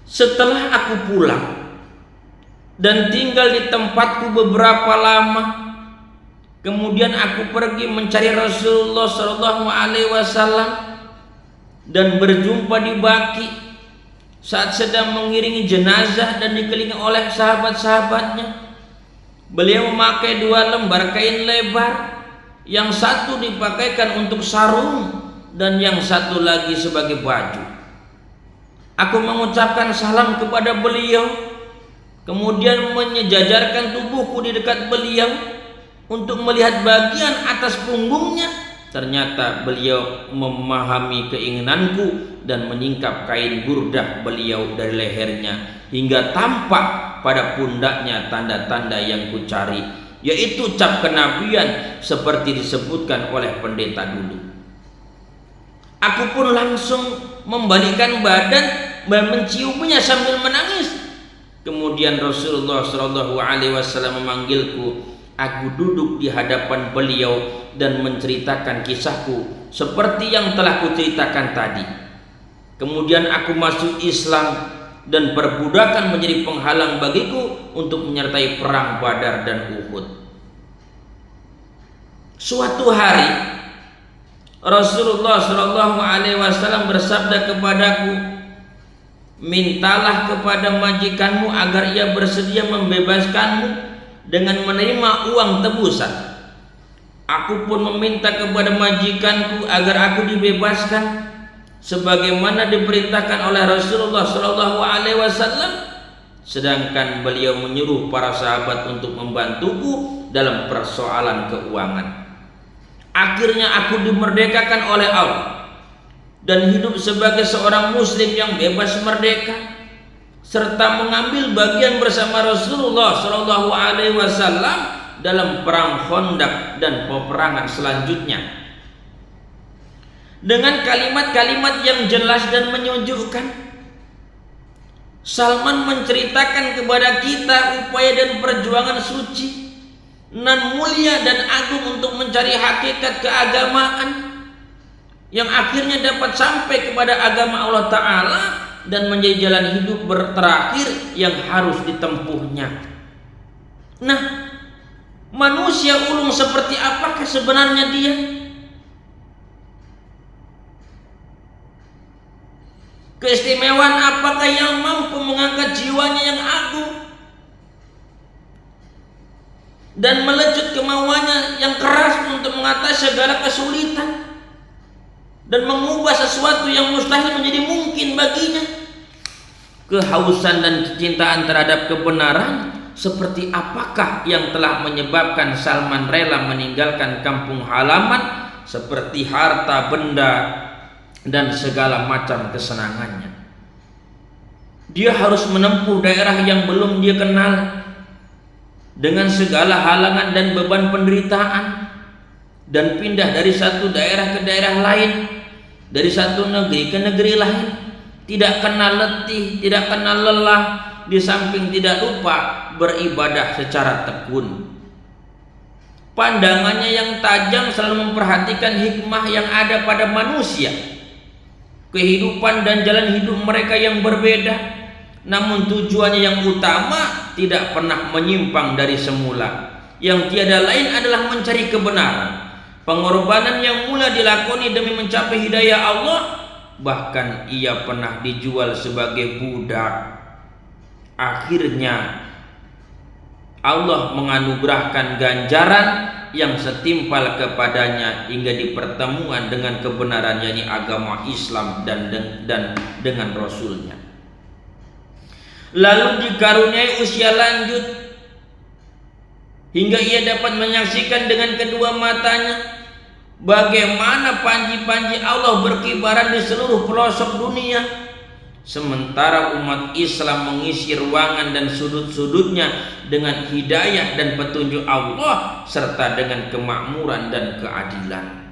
Setelah aku pulang dan tinggal di tempatku beberapa lama, kemudian aku pergi mencari Rasulullah Shallallahu Alaihi Wasallam dan berjumpa di Baqi saat sedang mengiringi jenazah dan dikelilingi oleh sahabat-sahabatnya. Beliau memakai 2 lembar kain lebar, yang satu dipakaikan untuk sarung dan yang satu lagi sebagai baju. Aku mengucapkan salam kepada beliau, kemudian menyejajarkan tubuhku di dekat beliau untuk melihat bagian atas punggungnya. Ternyata beliau memahami keinginanku dan menyingkap kain burdah beliau dari lehernya hingga tampak pada pundaknya tanda-tanda yang kucari, yaitu cap kenabian seperti disebutkan oleh pendeta dulu. Aku pun langsung membalikkan badan dan menciumnya sambil menangis. Kemudian Rasulullah Shallallahu Alaihi Wasallam memanggilku. Aku duduk di hadapan beliau dan menceritakan kisahku seperti yang telah kuceritakan tadi. Kemudian aku masuk Islam dan perbudakan menjadi penghalang bagiku untuk menyertai perang Badar dan Uhud. Suatu hari Rasulullah Shallallahu Alaihi Wasallam bersabda kepadaku, mintalah kepada majikanmu agar ia bersedia membebaskanmu dengan menerima uang tebusan. Aku pun meminta kepada majikanku agar aku dibebaskan sebagaimana diperintahkan oleh Rasulullah Shallallahu Alaihi Wasallam, sedangkan beliau menyuruh para sahabat untuk membantuku dalam persoalan keuangan. Akhirnya aku dimerdekakan oleh Allah dan hidup sebagai seorang muslim yang bebas merdeka, serta mengambil bagian bersama Rasulullah Shallallahu Alaihi Wasallam dalam perang Khandaq dan peperangan selanjutnya. Dengan kalimat-kalimat yang jelas dan menyejukkan, Salman menceritakan kepada kita upaya dan perjuangan suci nan mulia dan agung untuk mencari hakikat keagamaan yang akhirnya dapat sampai kepada agama Allah Ta'ala dan menjadi jalan hidup terakhir yang harus ditempuhnya. Nah, manusia ulung seperti apakah sebenarnya dia? Keistimewaan apakah yang mampu mengangkat jiwanya yang agung dan melecut kemauannya yang keras untuk mengatasi segala kesulitan dan mengubah sesuatu yang mustahil menjadi mungkin baginya? Kehausan dan kecintaan terhadap kebenaran seperti apakah yang telah menyebabkan Salman rela meninggalkan kampung halaman seperti harta benda dan segala macam kesenangannya? Dia harus menempuh daerah yang belum dia kenal dengan segala halangan dan beban penderitaan, dan pindah dari satu daerah ke daerah lain, dari satu negeri ke negeri lain, tidak kenal letih, tidak kenal lelah, di samping tidak lupa beribadah secara tekun. Pandangannya yang tajam selalu memperhatikan hikmah yang ada pada manusia, kehidupan dan jalan hidup mereka yang berbeda, namun tujuannya yang utama tidak pernah menyimpang dari semula, yang tiada lain adalah mencari kebenaran. Pengorbanan yang mula dilakoni demi mencapai hidayah Allah, bahkan ia pernah dijual sebagai budak. Akhirnya Allah menganugerahkan ganjaran yang setimpal kepadanya hingga di pertemuan dengan kebenaran, yakni agama Islam dan dengan Rasulnya. Lalu dikaruniai usia lanjut hingga ia dapat menyaksikan dengan kedua matanya bagaimana panji-panji Allah berkibaran di seluruh pelosok dunia, sementara umat Islam mengisi ruangan dan sudut-sudutnya dengan hidayah dan petunjuk Allah serta dengan kemakmuran dan keadilan.